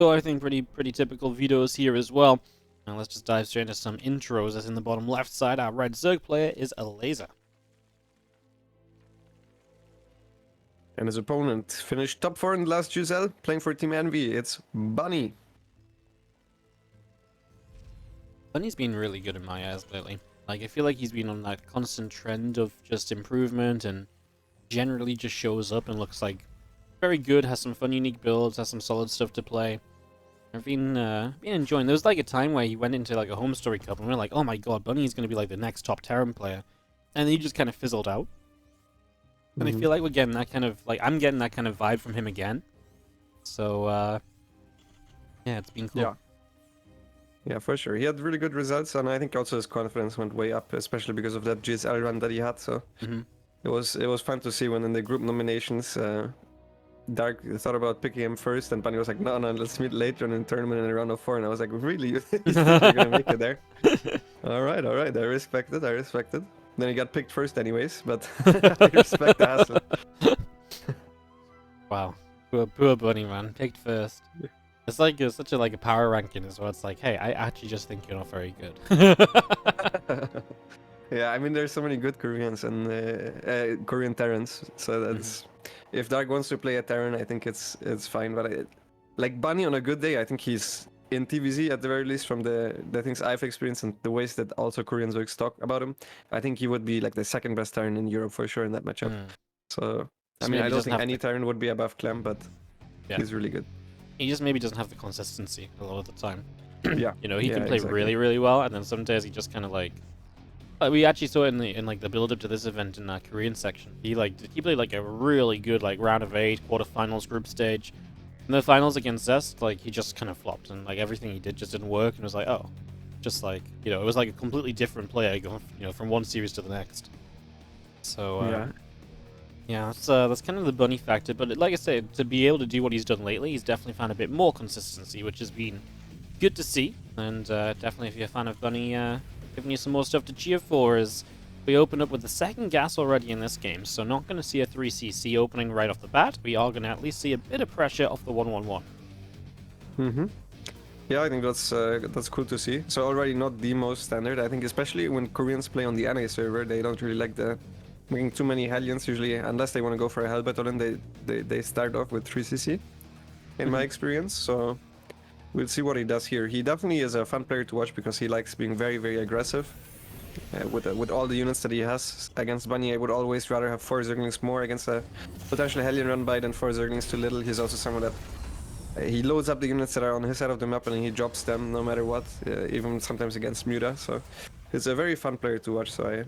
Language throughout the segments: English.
So I think pretty typical videos here as well. Now let's just dive straight into some intros. As in the bottom left side, our red Zerg player is Elazer. And his opponent finished top 4 in the last GSL, playing for Team Envy. It's Bunny. Bunny's been really good in my eyes lately. Like, I feel like he's been on that constant trend of just improvement and generally just shows up and looks like very good, has some fun unique builds, has some solid stuff to play. I've been enjoying. There was like a time where he went into like a home story cup and we are like, oh my god, Bunny's going to be like the next top Terran player. And then he just kind of fizzled out. And I feel like we're getting that kind of, like, I'm getting that kind of vibe from him again. So, yeah, it's been cool. Yeah, for sure. He had really good results, and I think also his confidence went way up, especially because of that GSL run that he had. So it was fun to see when in the group nominations, Dark thought about picking him first, and Bunny was like, no, let's meet later in the tournament in a round of 4. And I was like, really? You think you're gonna make it there? All right. I respect it. Then he got picked first anyways, but I respect the hassle. Wow. Poor Bunny, man. Picked first. It's like such a power ranking as well. It's like, hey, I actually just think you're not very good. Yeah, I mean, there's so many good Koreans and Korean Terrans, so that's if Dark wants to play a Terran, I think it's fine. But like Bunny on a good day, I think he's in TVZ at the very least from the things I've experienced and the ways that also Koreans Zergs talk about him. I think he would be like the second best Terran in Europe for sure in that matchup. So I mean, I don't think any Terran would be above Clem, but he's really good. He just maybe doesn't have the consistency a lot of the time. Yeah, you know, he can play really well, and then some days he just kind of like we actually saw it in like the build up to this event in that Korean section. He played like a really good like round of 8 quarterfinals group stage. In the finals against Zest, like he just kind of flopped, and like everything he did just didn't work, and it was like, oh, just like, you know, it was like a completely different player going, you know, from one series to the next. So yeah, that's kind of the Bunny factor. But like I said, to be able to do what he's done lately, he's definitely found a bit more consistency, which has been good to see. And definitely, if you're a fan of Bunny, giving you some more stuff to cheer for as we open up with the second gas already in this game. So not going to see a 3cc opening right off the bat. We are going to at least see a bit of pressure off the 1-1-1. Yeah, I think that's cool to see. So already not the most standard. I think especially when Koreans play on the NA server, they don't really like making too many Hellions usually, unless they want to go for a Hell Battle, and they start off with 3cc, in my experience. So we'll see what he does here. He definitely is a fun player to watch because he likes being very aggressive. With all the units that he has against Bunny, I would always rather have 4 Zerglings more against a potential Hellion run by than 4 Zerglings too little. He's also someone that he loads up the units that are on his side of the map and he drops them no matter what, even sometimes against Muta. So it's a very fun player to watch. So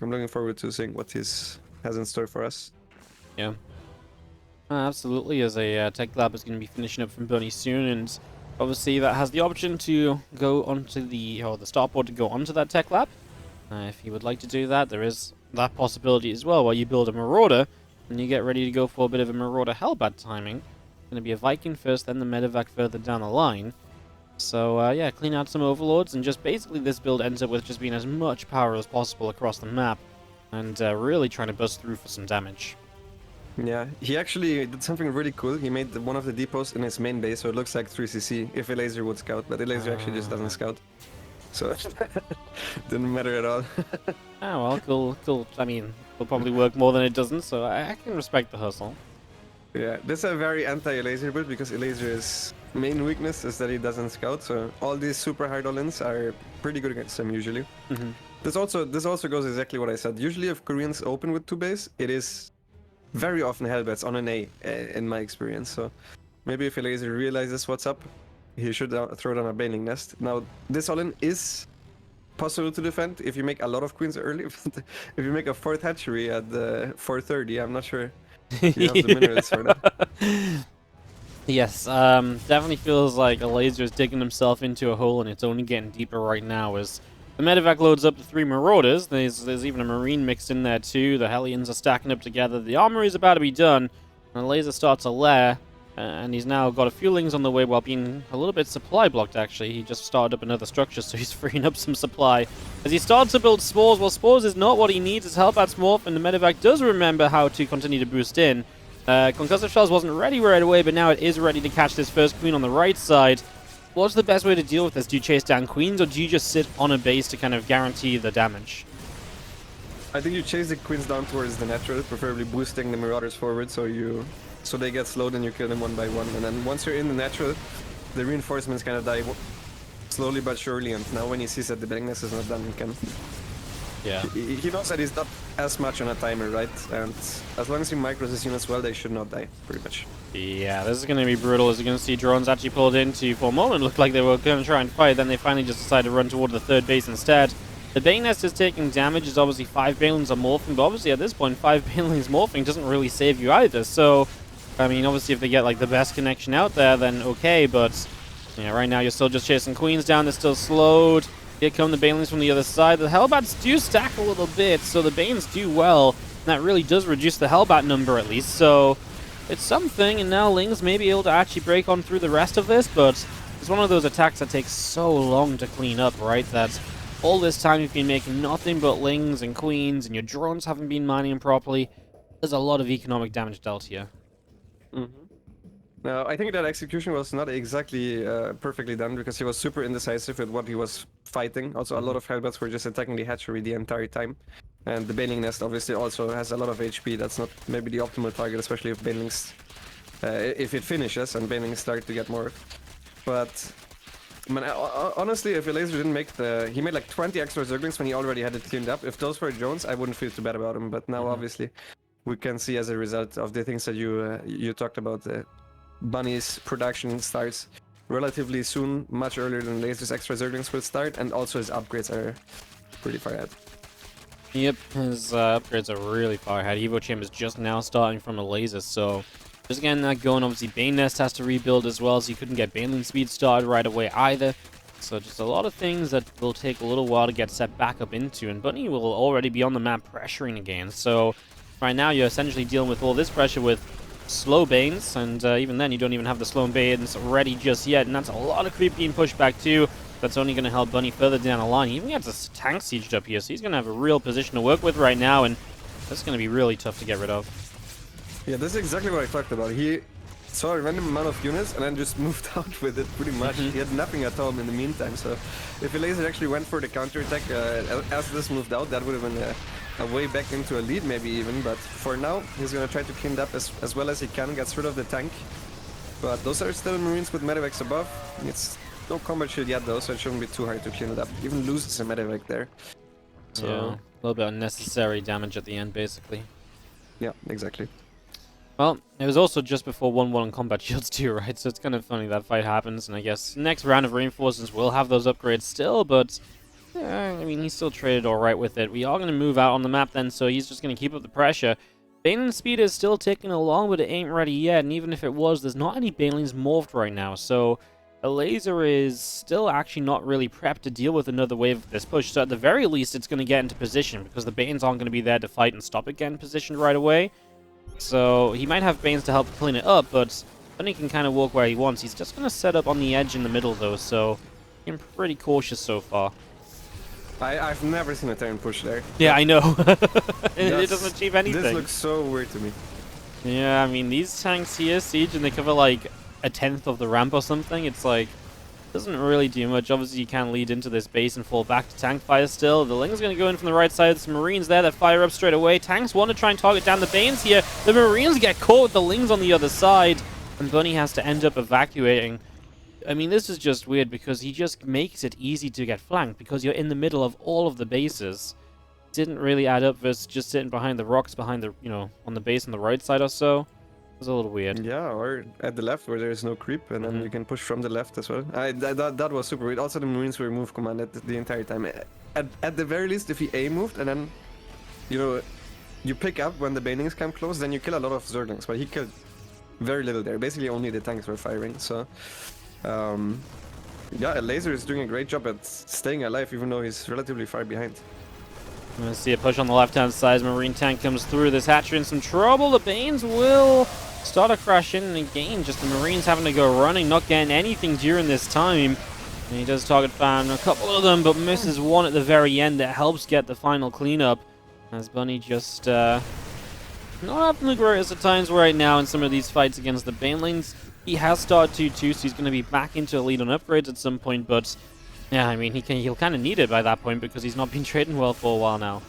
I'm looking forward to seeing what he has in store for us. Yeah, absolutely. As a Tech Lab is going to be finishing up from Bunny soon, and obviously that has the option to go onto the startboard to go onto that Tech Lab. If you would like to do that, there is that possibility as well, where you build a Marauder and you get ready to go for a bit of a Marauder Hellbat timing. It's going to be a Viking first, then the Medevac further down the line. So yeah, clean out some Overlords, and just basically this build ends up with just being as much power as possible across the map, and really trying to bust through for some damage. Yeah, he actually did something really cool. He made one of the depots in his main base, so it looks like 3cc if Elazer would scout, but Elazer actually just doesn't scout. So didn't matter at all. Oh well, cool. I mean, it'll probably work more than it doesn't, so I can respect the hustle. Yeah, this is a very anti-Elazer build because Elazer's main weakness is that he doesn't scout, so all these super hard all-ins are pretty good against him usually. This also goes exactly what I said. Usually if Koreans open with 2 base, it is very often Hellbats on an A, in my experience. So maybe if Elazer realizes what's up, he should throw down a Baneling Nest. Now, this all-in is possible to defend if you make a lot of queens early. If you make a 4th hatchery at 430, I'm not sure you have the minerals for that. Yes, definitely feels like Elazer is digging himself into a hole, and it's only getting deeper right now as the Medevac loads up to 3 Marauders. There's even a Marine mixed in there too. The Hellions are stacking up together. The armory is about to be done, and Elazer starts a lair. And he's now got a few lings on the way while being a little bit supply blocked, actually. He just started up another structure, so he's freeing up some supply. As he starts to build Spores, well, Spores is not what he needs as Hellbats morph, and the Medevac does remember how to continue to boost in. Concussive Shells wasn't ready right away, but now it is ready to catch this first queen on the right side. What's the best way to deal with this? Do you chase down queens, or do you just sit on a base to kind of guarantee the damage? I think you chase the queens down towards the natural, preferably boosting the marauders forward so they get slowed and you kill them one by one. And then once you're in the natural, the reinforcements kind of die slowly but surely. And now when he sees that the Benness is not done, he can. Yeah. He knows that he's not as much on a timer, right? And as long as he micros his units well, they should not die, pretty much. Yeah, this is going to be brutal. As you're going to see drones actually pulled into, for a moment, looked like they were going to try and fight. Then they finally just decided to run toward the third base instead. The Bane Nest is taking damage, as obviously 5 Balins are morphing, but obviously at this point, 5 Balins morphing doesn't really save you either. So, I mean, obviously if they get like the best connection out there, then okay, but yeah, right now you're still just chasing queens down, they're still slowed. Here come the Balins from the other side. The Hellbats do stack a little bit, so the Banes do well. And that really does reduce the Hellbat number at least, so it's something, and now Lings may be able to actually break on through the rest of this, but it's one of those attacks that takes so long to clean up, right? That all this time you've been making nothing but Lings and Queens, and your drones haven't been mining properly. There's a lot of economic damage dealt here. Now, I think that execution was not exactly perfectly done because he was super indecisive with what he was fighting. Also, a lot of Hellbats were just attacking the hatchery the entire time. And the Baneling Nest obviously also has a lot of HP. That's not maybe the optimal target, especially if Banelings, if it finishes and Banelings start to get more. But, man, honestly, if Elazer didn't make he made like 20 extra Zerglings when he already had it cleaned up. If those were drones, I wouldn't feel too bad about him. But now, obviously, we can see as a result of the things that you talked about, Bunny's production starts relatively soon, much earlier than Lazer's extra Zerglings will start, and also his upgrades are pretty far ahead. Yep, his upgrades are really far ahead. Evo Chamber's just now starting from a Laser, so just getting that going. Obviously, Bane Nest has to rebuild as well, so you couldn't get Baneling Speed started right away either. So just a lot of things that will take a little while to get set back up into, and Bunny will already be on the map pressuring again. So right now you're essentially dealing with all this pressure with slow Banes, and even then you don't even have the slow Banes ready just yet, and that's a lot of creep being pushed back too. That's only going to help Bunny further down the line. He even gets a tank sieged up here, so he's going to have a real position to work with right now, and that's going to be really tough to get rid of. Yeah, this is exactly what I talked about. He saw a random amount of units and then just moved out with it pretty much. He had nothing at all in the meantime, so if Elazer actually went for the counterattack as this moved out, that would have been a way back into a lead maybe even, but for now he's going to try to clean it up as well as he can, gets rid of the tank. But those are still Marines with medevacs above. It's no combat shield yet though, so it shouldn't be too hard to clean it up. Even loses a medevac there. So yeah, a little bit unnecessary damage at the end basically. Yeah, exactly. Well, it was also just before 1-1 on combat shields too, right? So it's kind of funny that fight happens, and I guess next round of reinforcements will have those upgrades still, but yeah, I mean, he still traded alright with it. We are going to move out on the map then, so he's just going to keep up the pressure. Baneling speed is still ticking along, but it ain't ready yet, and even if it was, there's not any Banelings morphed right now, so Elazer is still actually not really prepped to deal with another wave of this push, so at the very least it's going to get into position, because the Banes aren't going to be there to fight and stop it getting positioned right away. So he might have Banes to help clean it up, but Bunny can kind of walk where he wants. He's just going to set up on the edge in the middle though, so I'm pretty cautious so far. I've never seen a Terran push there. Yeah, I know. It doesn't achieve anything. This looks so weird to me. Yeah, I mean, these tanks here, Siege, and they cover like a 1/10 of the ramp or something. It's like, doesn't really do much. Obviously, you can lead into this base and fall back to tank fire still. The Ling's going to go in from the right side. There's some Marines there that fire up straight away. Tanks want to try and target down the Banes here. The Marines get caught with the Lings on the other side, and Bunny has to end up evacuating. I mean, this is just weird because he just makes it easy to get flanked because you're in the middle of all of the bases. Didn't really add up versus just sitting behind the rocks behind the, on the base on the right side or so. It was a little weird. Yeah, or at the left where there is no creep, and then you can push from the left as well. That was super weird. Also, the Marines were move commanded the entire time. At the very least, if he A moved and then, you pick up when the Banelings come close, then you kill a lot of Zerglings. But he killed very little there. Basically, only the tanks were firing. So, yeah, Elazer is doing a great job at staying alive, even though he's relatively far behind. I'm going to see a push on the left-hand side. Marine tank comes through. This hatchery in some trouble. The Banes will start a crash in, and again, just the Marines having to go running, not getting anything during this time. And he does target fan a couple of them, but misses one at the very end that helps get the final cleanup. As Bunny just not having the greatest of times right now in some of these fights against the Bane lanes. He has started 2-2, so he's going to be back into a lead on upgrades at some point, but yeah, I mean, he'll kind of need it by that point because he's not been trading well for a while now.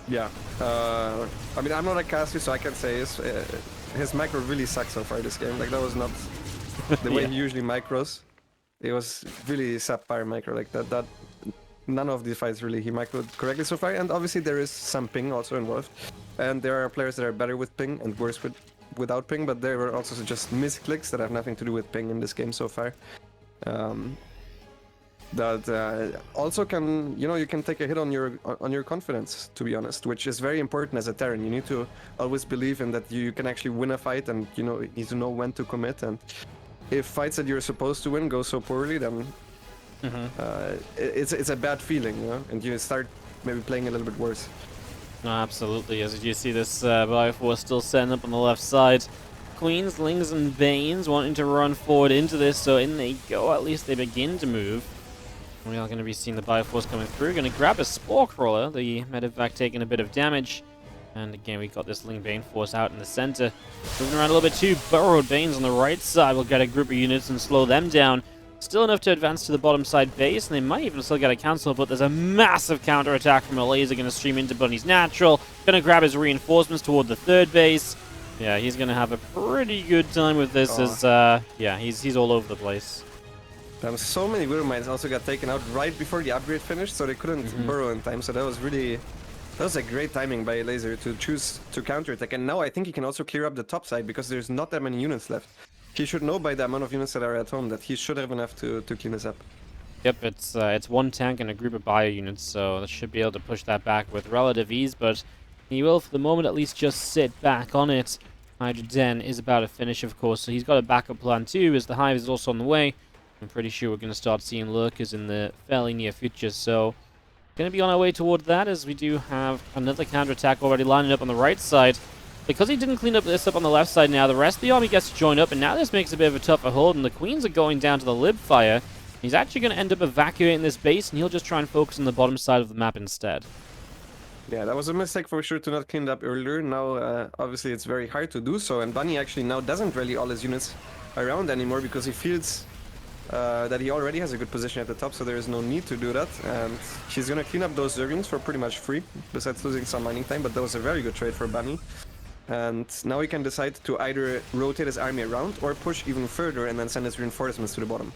Yeah. I mean, I'm not a caster, so I can say his micro really sucks so far this game. Like, that was not the way he usually micros. It was really subpar micro, like that. None of the fights really he microed correctly so far, and obviously there is some ping also involved. And there are players that are better with ping and worse without ping, but there were also just misclicks that have nothing to do with ping in this game so far. That also can, you can take a hit on your confidence, to be honest, which is very important as a Terran. You need to always believe in that you can actually win a fight, and you need to know when to commit. And if fights that you're supposed to win go so poorly, then it's a bad feeling, and you start maybe playing a little bit worse. No, absolutely. As you see this Bioforce still setting up on the left side. Queens, Lings, and Banes wanting to run forward into this, so in they go. At least they begin to move. We are going to be seeing the Bioforce coming through. Going to grab a Spore Crawler. The Medevac taking a bit of damage. And again, we got this Ling Bane Force out in the center. Moving around a little bit too. Burrowed Banes on the right side will get a group of units and slow them down. Still enough to advance to the bottom side base, and they might even still get a cancel, but there's a massive counterattack from Elazer going to stream into Bunny's natural. Going to grab his reinforcements toward the third base. Yeah, he's going to have a pretty good time with this as, yeah, he's all over the place. So many Widow Mines also got taken out right before the upgrade finished, so they couldn't burrow in time, so that was a great timing by Elazer to choose to counterattack. And now I think he can also clear up the top side because there's not that many units left. He should know by the amount of units that are at home that he should have enough to clean this up. Yep, it's one tank and a group of bio units, so they should be able to push that back with relative ease, but he will, for the moment at least, just sit back on it. Hydra Den is about to finish, of course, so he's got a backup plan too, as the Hive is also on the way. I'm pretty sure we're going to start seeing lurkers in the fairly near future, so going to be on our way toward that, as we do have another counterattack already lining up on the right side. Because he didn't clean up this up on the left side now, the rest of the army gets to join up, and now this makes a bit of a tougher hold, and the Queens are going down to the Lib Fire. He's actually going to end up evacuating this base, and he'll just try and focus on the bottom side of the map instead. Yeah, that was a mistake for sure to not clean it up earlier. Now, obviously, it's very hard to do so, and Bunny actually now doesn't rally all his units around anymore because he feels that he already has a good position at the top, so there is no need to do that. And he's going to clean up those Zerglings for pretty much free, besides losing some mining time, but that was a very good trade for Bunny. And now he can decide to either rotate his army around or push even further and then send his reinforcements to the bottom.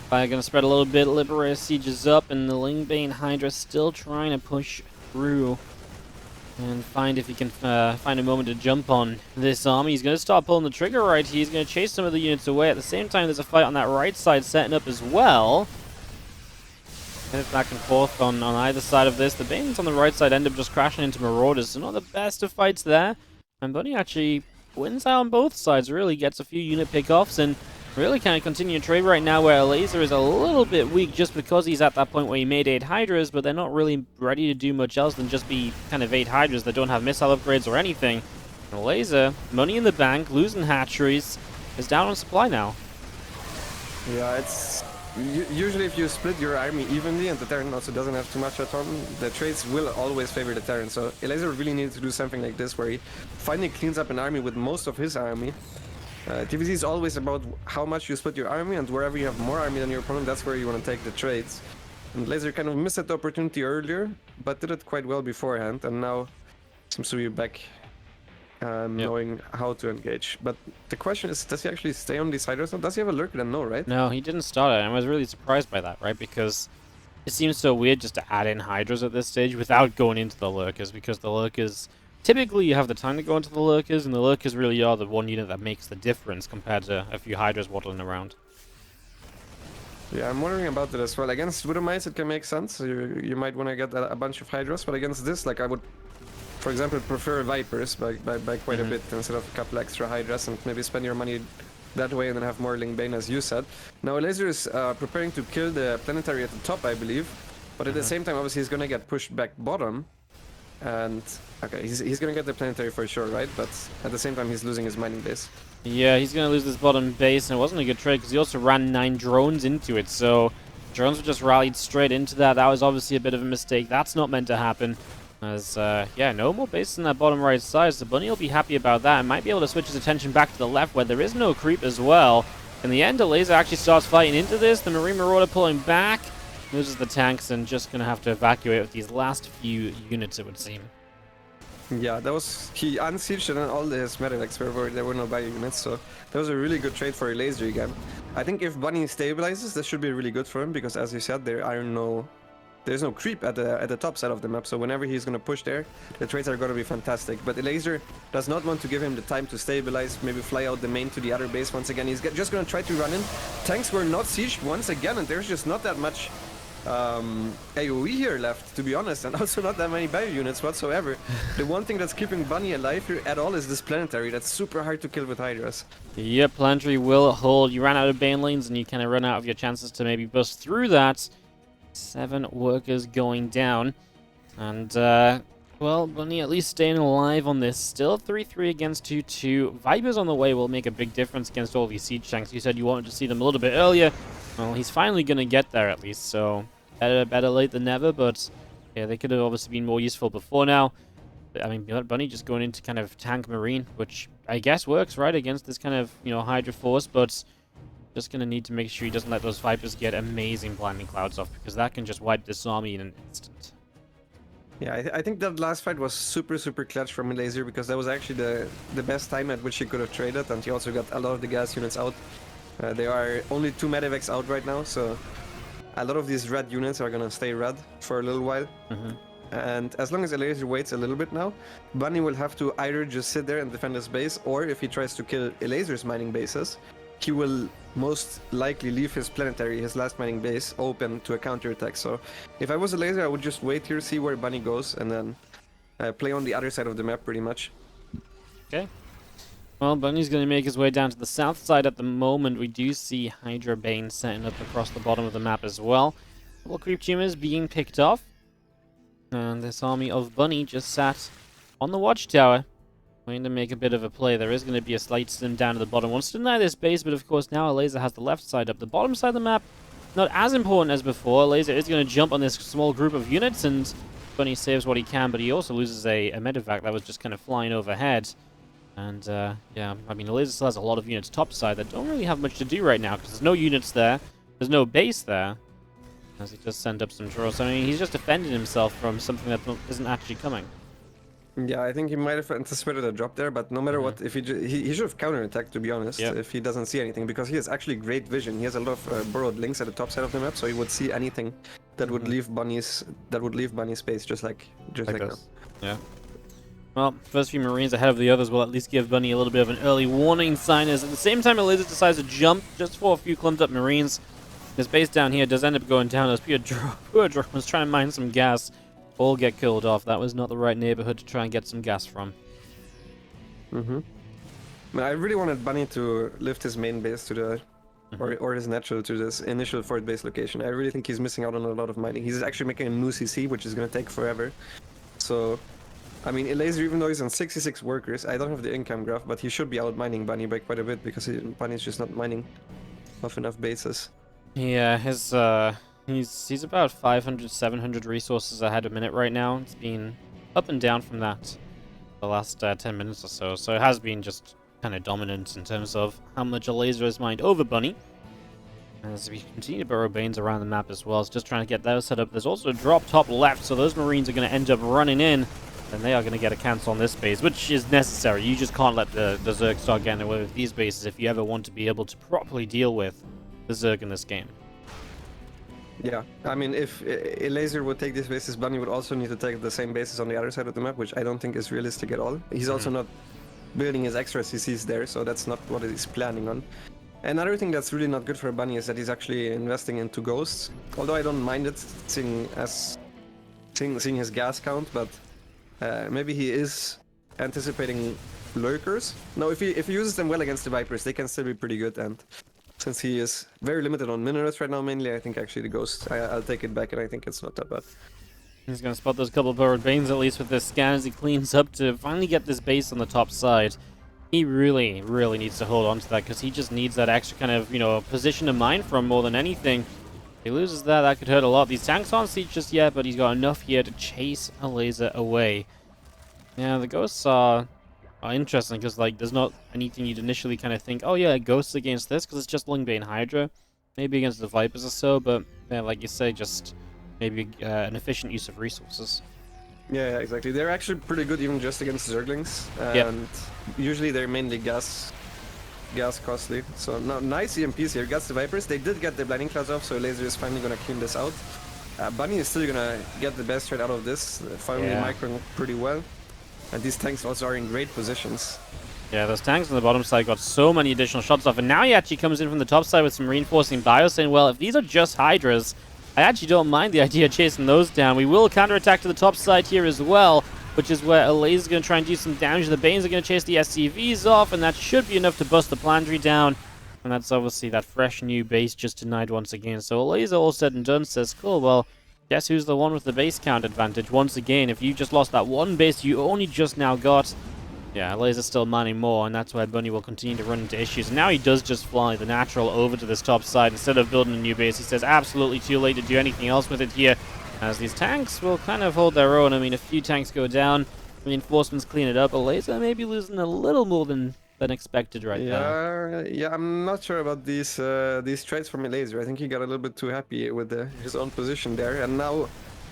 Fire going to spread a little bit. Liberator sieges up, and the Lingbane Hydra still trying to push through and find if he can find a moment to jump on this army. He's going to start pulling the trigger right here. He's going to chase some of the units away. At the same time, there's a fight on that right side setting up as well. And it's back and forth on either side of this. The Banes on the right side end up just crashing into Marauders, so not the best of fights there. And Bunny actually wins out on both sides, really gets a few unit pickoffs, and really kind of continue a trade right now where Elazer is a little bit weak just because he's at that point where he made 8 Hydras, but they're not really ready to do much else than just be kind of 8 Hydras that don't have missile upgrades or anything. And Elazer, money in the bank, losing hatcheries, is down on supply now. Yeah, it's usually if you split your army evenly and the Terran also doesn't have too much at home, the trades will always favor the Terran. So Elazer really needs to do something like this where he finally cleans up an army with most of his army. TVZ is always about how much you split your army, and wherever you have more army than your opponent, that's where you want to take the trades. And Elazer kind of missed that opportunity earlier, but did it quite well beforehand, and now seems to be back knowing how to engage. But the question is, does he actually stay on these Hydras? Does he have a lurker? Then no, right? No, he didn't start it. I was really surprised by that, right? Because it seems so weird just to add in Hydras at this stage without going into the lurkers, because the lurkers... Typically, you have the time to go into the lurkers, and the lurkers really are the one unit that makes the difference compared to a few Hydras waddling around. Yeah, I'm wondering about that as well. Against Widow Mice, it can make sense. You might want to get a bunch of Hydras, but against this, like, I would, for example, prefer Vipers by quite a bit instead of a couple extra Hydras, and maybe spend your money that way and then have more Lingbane, as you said. Now, Elazer is preparing to kill the planetary at the top, I believe, but at the same time, obviously, he's going to get pushed back bottom. And okay, he's gonna get the planetary for sure, right? But at the same time, he's losing his mining base. Yeah, he's gonna lose this bottom base, and it wasn't a good trade because he also ran 9 drones into it. So drones were just rallied straight into that. That was obviously a bit of a mistake. That's not meant to happen. As, yeah, no more bases in that bottom right side, so Bunny will be happy about that and might be able to switch his attention back to the left where there is no creep as well. In the end, Elazer actually starts fighting into this, the Marine Marauder pulling back, loses the tanks and just going to have to evacuate with these last few units, it would seem. Yeah, that was... He unsieged and then all his medevacs were there were no bio units, so that was a really good trade for Elazer again. I think if Bunny stabilizes, this should be really good for him, because as you said, there's no creep at the top side of the map, so whenever he's going to push there, the trades are going to be fantastic. But Elazer does not want to give him the time to stabilize, maybe fly out the main to the other base once again. He's just going to try to run in. Tanks were not sieged once again, and there's just not that much AoE here left, to be honest, and also not that many bio units whatsoever. The one thing that's keeping Bunny alive here at all is this planetary. That's super hard to kill with Hydras. Yep, planetary will hold. You ran out of bane lanes and you kind of run out of your chances to maybe bust through that. 7 workers going down. And, well, Bunny at least staying alive on this. Still 3-3 against 2-2. Vipers on the way will make a big difference against all these siege tanks. You said you wanted to see them a little bit earlier. Well, he's finally going to get there at least, so better late than never, but yeah, they could have obviously been more useful before now. But, I mean, Bunny just going into kind of tank Marine, which I guess works, right, against this kind of, you know, Hydra force, but just going to need to make sure he doesn't let those Vipers get amazing blinding clouds off, because that can just wipe this army in an instant. Yeah, I think that last fight was super clutch from Elazer, because that was actually the best time at which he could have traded, and he also got a lot of the gas units out. There are only 2 medevacs out right now, so a lot of these red units are gonna stay red for a little while. And as long as Elazer waits a little bit now, Bunny will have to either just sit there and defend his base, or if he tries to kill Elazer's mining bases, he will most likely leave his planetary, his last mining base, open to a counterattack. So if I was Elazer, I would just wait here, see where Bunny goes, and then play on the other side of the map pretty much. Okay. Well, Bunny's going to make his way down to the south side at the moment. We do see Hydra Bane setting up across the bottom of the map as well. Couple creep tumors being picked off. And this army of Bunny just sat on the watchtower, waiting to make a bit of a play. There is going to be a slight stim down to the bottom. Wants to deny this base, but of course now Elazer has the left side up. The bottom side of the map, not as important as before. Elazer is going to jump on this small group of units, and Bunny saves what he can, but he also loses a medevac that was just kind of flying overhead. And, yeah, I mean, Elazer still has a lot of units topside that don't really have much to do right now, because there's no units there, there's no base there, as he just sent up some draws. I mean, he's just defending himself from something that isn't actually coming. Yeah, I think he might have anticipated a drop there, but no matter what, if he should have counterattacked, to be honest, if he doesn't see anything, because he has actually great vision. He has a lot of borrowed links at the top side of the map, so he would see anything that would leave Bunny's space, just like now. Yeah. Well, first few Marines ahead of the others will at least give Bunny a little bit of an early warning sign, as at the same time Elazer decides to jump just for a few clumped up Marines. His base down here does end up going down as poor drones trying to mine some gas. All get killed off. That was not the right neighborhood to try and get some gas from. I really wanted Bunny to lift his main base to the, or his natural to this initial fort base location. I really think he's missing out on a lot of mining. He's actually making a new CC, which is going to take forever. So, I mean, Elazer, even though he's on 66 workers, I don't have the income graph, but he should be out mining Bunny by quite a bit, because Bunny's just not mining off enough bases. Yeah, his he's about 500, 700 resources ahead a minute right now. It's been up and down from that the last 10 minutes or so. So it has been just kind of dominant in terms of how much Elazer has mined over Bunny. As we continue to burrow Banes around the map as well, it's just trying to get those set up. There's also a drop top left, so those Marines are going to end up running in, and they are going to get a cancel on this base, which is necessary. You just can't let the Zerg start getting away with these bases if you ever want to be able to properly deal with the Zerg in this game. Yeah, I mean, if Elazer would take this bases, Bunny would also need to take the same bases on the other side of the map, which I don't think is realistic at all. He's also not building his extra CCs there, so that's not what he's planning on. Another thing that's really not good for Bunny is that he's actually investing into ghosts. Although I don't mind it, seeing his gas count, but maybe he is anticipating lurkers. No, if he uses them well against the Vipers, they can still be pretty good, and since he is very limited on minerals right now, mainly, I think actually the Ghost, I'll take it back, and I think it's not that bad. He's going to spot those couple of burrowed Banes, at least with this scan, as he cleans up to finally get this base on the top side. He really, really needs to hold on to that, because he just needs that extra kind of, you know, position to mine from more than anything. He loses that. That could hurt a lot. These tanks aren't siege just yet, but he's got enough here to chase Elazer away. Yeah, the ghosts are interesting because like there's not anything you'd initially kind of think, oh yeah, ghosts against this because it's just Lingbane Hydra, maybe against the Vipers or so, but yeah, like you say, just maybe an efficient use of resources. Yeah, exactly. They're actually pretty good even just against Zerglings, Yep. and usually they're mainly gas costly. So now nice EMPs here. Gets the Vipers. They did get the Blinding Clouds off, so Elazer is finally gonna clean this out. Bunny is still gonna get the best trade out of this, finally microing pretty well. And these tanks also are in great positions. Yeah, those tanks on the bottom side got so many additional shots off, and now he actually comes in from the top side with some reinforcing bio, saying, well, if these are just Hydras, I actually don't mind the idea of chasing those down. We will counterattack to the top side here as well, which is where Elazer is going to try and do some damage. The Banes are going to chase the SCVs off, and that should be enough to bust the Planetary down. And that's obviously that fresh new base just denied once again. So Elazer, all said and done, says, cool, well, guess who's the one with the base count advantage? Once again, if you just lost that one base you only just now got, yeah, Elazer's still manning more, and that's why Bunny will continue to run into issues. And now he does just fly the natural over to this top side instead of building a new base. He says absolutely too late to do anything else with it here, as these tanks will kind of hold their own. I mean, a few tanks go down, reinforcements clean it up. Elazer may be losing a little more than expected right now. Yeah, I'm not sure about these trades from Elazer. I think he got a little bit too happy with his own position there, and now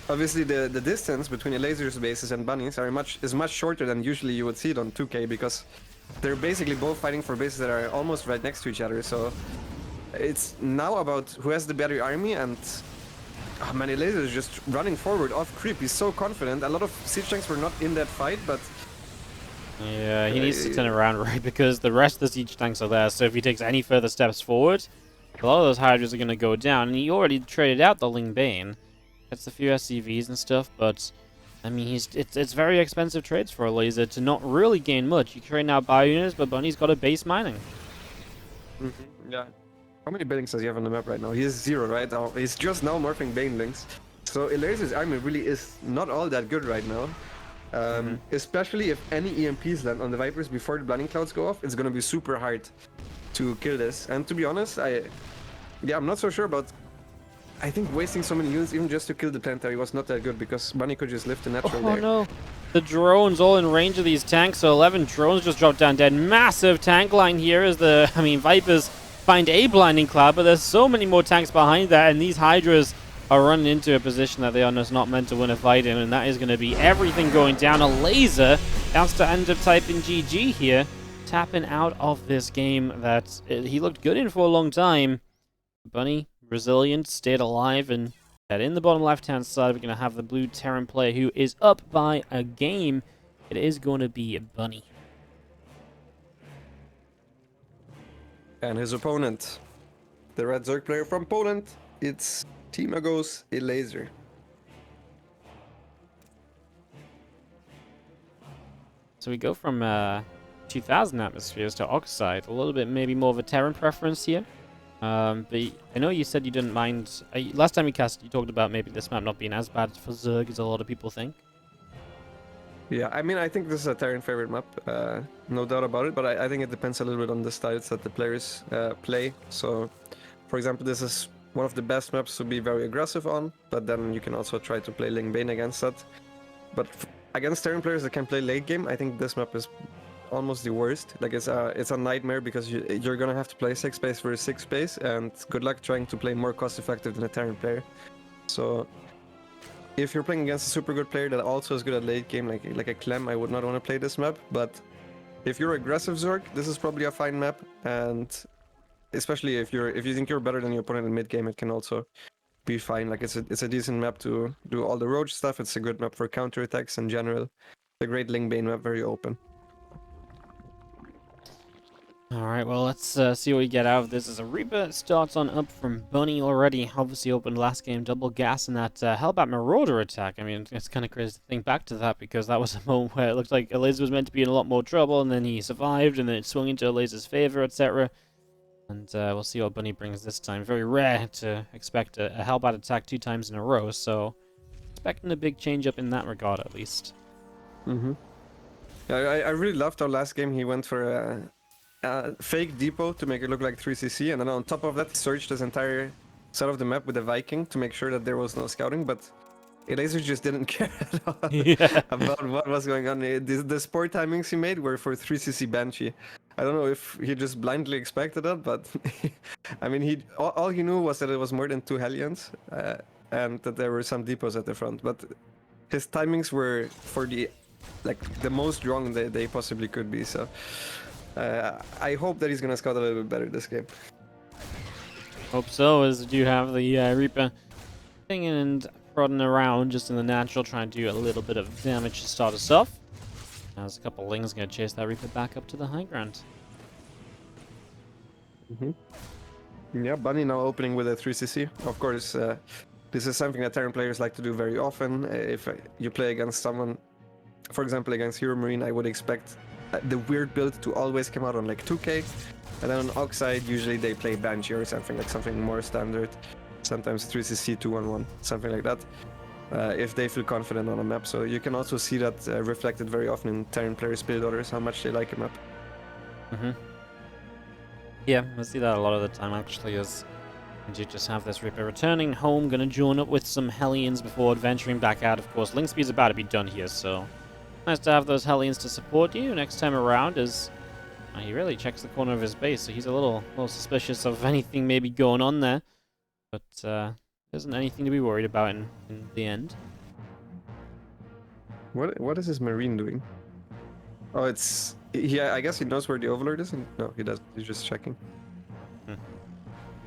obviously the distance between Elazer's bases and Bunny's is much shorter than usually you would see it on 2K, because they're basically both fighting for bases that are almost right next to each other. So it's now about who has the better army, and oh man, Elazer is just running forward off creep. He's so confident. A lot of siege tanks were not in that fight, but yeah, he needs to turn around, right, because the rest of the siege tanks are there, so if he takes any further steps forward, a lot of those Hydras are going to go down, and he already traded out the Lingbane. Gets a few SCVs and stuff, but I mean, it's very expensive trades for Elazer to not really gain much. You trade out bio units, but Bunny's got a base mining. Yeah. How many Banelings does he have on the map right now? He has 0, right? Oh, he's just now morphing Banelings. So Elazer's army really is not all that good right now. Especially if any EMPs land on the Vipers before the Blinding Clouds go off, it's gonna be super hard to kill this. And to be honest, I'm not so sure about. I think wasting so many units even just to kill the Planetary was not that good, because Bunny could just lift the natural there. Oh no. The drones all in range of these tanks, so 11 drones just dropped down dead. Massive tank line here as the, Vipers find a Blinding Cloud, but there's so many more tanks behind that, and these Hydras are running into a position that they are just not meant to win a fight in, and that is going to be everything going down. Elazer has to end up typing GG here, tapping out of this game that he looked good in for a long time. Bunny, resilient, stayed alive, and in the bottom left-hand side, we're going to have the blue Terran player who is up by a game. It is going to be Bunny. And his opponent, the red Zerg player from Poland, it's Team Agos Elazer. So we go from 2000 atmospheres to Oxide, a little bit maybe more of a Terran preference here. But I know you said you didn't mind. Last time we cast, you talked about maybe this map not being as bad for Zerg as a lot of people think. Yeah, I mean, I think this is a Terran favorite map, no doubt about it, but I think it depends a little bit on the styles that the players play. So, for example, this is one of the best maps to be very aggressive on, but then you can also try to play Lingbane against that. But against Terran players that can play late game, I think this map is almost the worst. Like, it's a nightmare, because you're gonna have to play 6 space versus 6 space, and good luck trying to play more cost effective than a Terran player. So if you're playing against a super good player that also is good at late game, like a Clem, I would not want to play this map. But if you're aggressive Zerg, this is probably a fine map, and especially if you think you're better than your opponent in mid game, it can also be fine. Like, it's a decent map to do all the roach stuff. It's a good map for counterattacks in general. It's a great Lingbane map, very open. Alright, well, let's see what we get out of this. As a Reaper starts on up from Bunny already. Obviously opened last game, double gas in that Hellbat Marauder attack. I mean, it's kind of crazy to think back to that, because that was a moment where it looked like Elazer was meant to be in a lot more trouble, and then he survived, and then it swung into Elazer's favor, etc. And we'll see what Bunny brings this time. Very rare to expect a Hellbat attack 2 times in a row, so expecting a big change up in that regard, at least. Yeah, I really loved how last game he went for fake depot to make it look like 3cc, and then on top of that, he searched his entire side of the map with a Viking to make sure that there was no scouting, but Elazer just didn't care at all Yeah. about what was going on. The sport timings he made were for 3cc Banshee. I don't know if he just blindly expected that, but I mean, all he knew was that it was more than 2 Hellions and that there were some depots at the front. But his timings were for the most wrong they possibly could be. So I hope that he's gonna scout a little bit better this game. Hope so, as you have the Reaper singing and prodding around just in the natural, trying to do a little bit of damage to start us off. Now there's a couple of Lings going to chase that Reaper back up to the high ground. Yeah, Bunny now opening with a 3cc. Of course, this is something that Terran players like to do very often. If you play against someone, for example, against Hero Marine, I would expect the weird build to always come out on like 2k. And then on Oxide, usually they play Banshee or something more standard. Sometimes 3cc 2-1-1, something like that. If they feel confident on a map. So you can also see that reflected very often in Terran players' build orders, how much they like a map. Yeah, I see that a lot of the time actually, as you just have this Reaper returning home, gonna join up with some Hellions before adventuring back out. Of course, Link Speed's about to be done here, so nice to have those Hellions to support you next time around, as he really checks the corner of his base, so he's a little suspicious of anything maybe going on there. But there isn't anything to be worried about in the end. What is his Marine doing? Oh, it's... Yeah, I guess he knows where the Overlord is. No, he doesn't. He's just checking.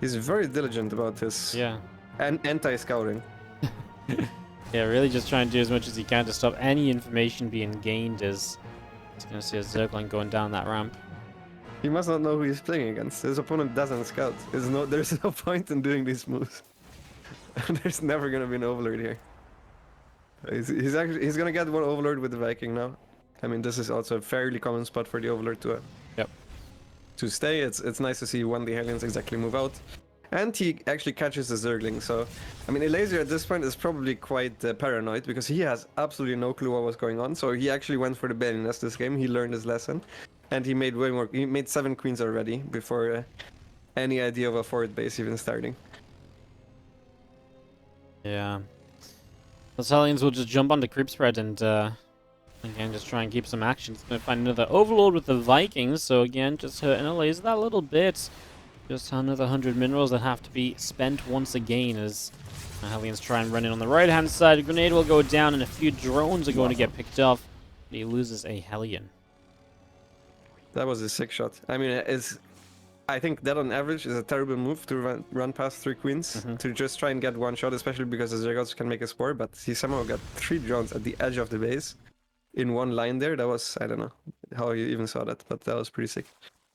He's very diligent about his anti-scouting. Yeah, really just trying to do as much as he can to stop any information being gained, as he's going to see a Zergling going down that ramp. He must not know who he's playing against. His opponent doesn't scout. There's no point in doing these moves. There's never gonna be an Overlord here. He's gonna get one Overlord with the Viking now. I mean, this is also a fairly common spot for the Overlord to stay. It's nice to see when the Hellions exactly move out. And he actually catches the Zergling, so... I mean, Elazer at this point is probably quite paranoid, because he has absolutely no clue what was going on, so he actually went for the Bailey Nest this game. He learned his lesson. And he made way more. He made 7 queens already before any idea of a forward base even starting. Yeah. The Hellions will just jump onto creep spread and again just try and keep some action. He's going to find another Overlord with the Vikings, so again just hurting Elazer that little bit. Just another 100 minerals that have to be spent once again as the Hellions try and run in on the right hand side. A grenade will go down and a few drones are going to get picked off. He loses a Hellion. That was a sick shot. I mean, I think that on average is a terrible move to run past 3 queens to just try and get one shot, especially because the Zergots can make a spore, but he somehow got 3 drones at the edge of the base in one line there. That was, I don't know how you even saw that, but that was pretty sick.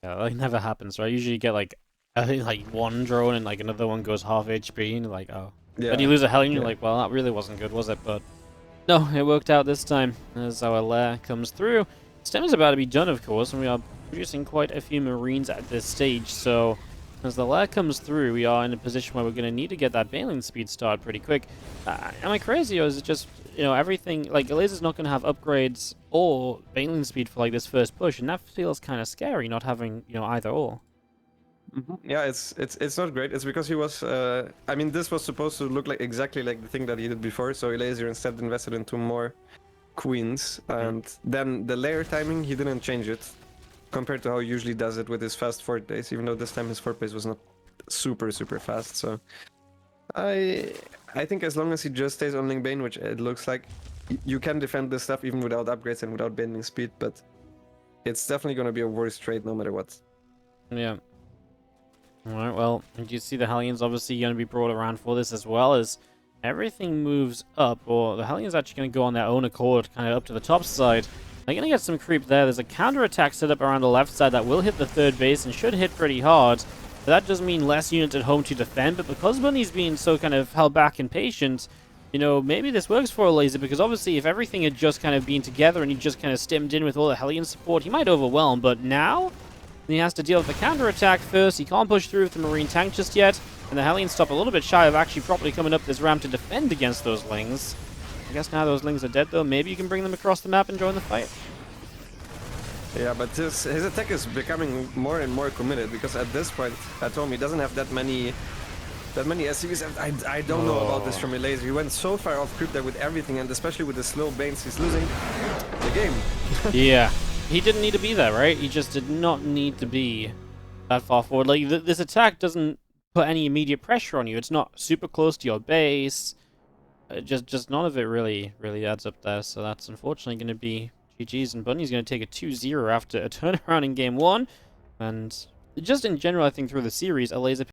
Yeah, that never happens, right? Usually you get like, I think like 1 drone and like another one goes half HP and you're like, oh. Yeah. Then you lose a Hellion, you're like, well, that really wasn't good, was it? But no, it worked out this time as our lair comes through. Stem is about to be done, of course, and we are producing quite a few Marines at this stage, so as the lair comes through, we are in a position where we're going to need to get that Baneling speed started pretty quick. Am I crazy, or is it just, you know, everything, like, Elazer's not going to have upgrades or Baneling speed for, like, this first push, and that feels kind of scary, not having, you know, either or. Yeah, it's not great. It's because he was, I mean, this was supposed to look like exactly like the thing that he did before, so Elazer instead invested into more queens, and then the layer timing, he didn't change it compared to how he usually does it with his fast fort base, even though this time his fort base was not super fast. So I think as long as he just stays on Ling Bane, which it looks like, you can defend this stuff even without upgrades and without bending speed, but it's definitely going to be a worse trade no matter what. Yeah. Alright, well, and you see the Hellions obviously going to be brought around for this as well, as everything moves up, or the Hellions actually going to go on their own accord, kind of up to the top side. They're going to get some creep there. There's a counterattack set up around the left side that will hit the 3rd base and should hit pretty hard. But that does mean less units at home to defend, but because Bunny's being so kind of held back and patient, you know, maybe this works for Elazer, because obviously if everything had just kind of been together and he just kind of stemmed in with all the Hellion support, he might overwhelm, but now he has to deal with the counterattack first. He can't push through with the Marine tank just yet, and the Hellions stop a little bit shy of actually properly coming up this ramp to defend against those Lings. I guess now those Lings are dead, though. Maybe you can bring them across the map and join the fight. Yeah, but his attack is becoming more and more committed, because at this point at home he doesn't have that many that many SCVs. I don't know about this from Elazer. He went so far off crypt there with everything, and especially with the slow banes, he's losing the game. Yeah, he didn't need to be there, right? He just did not need to be that far forward. Like, this attack doesn't put any immediate pressure on you. It's not super close to your base. Just none of it really adds up there. So that's unfortunately going to be GG's, and Bunny's going to take a 2-0 after a turnaround in game 1. And just in general, I think through the series, Elazer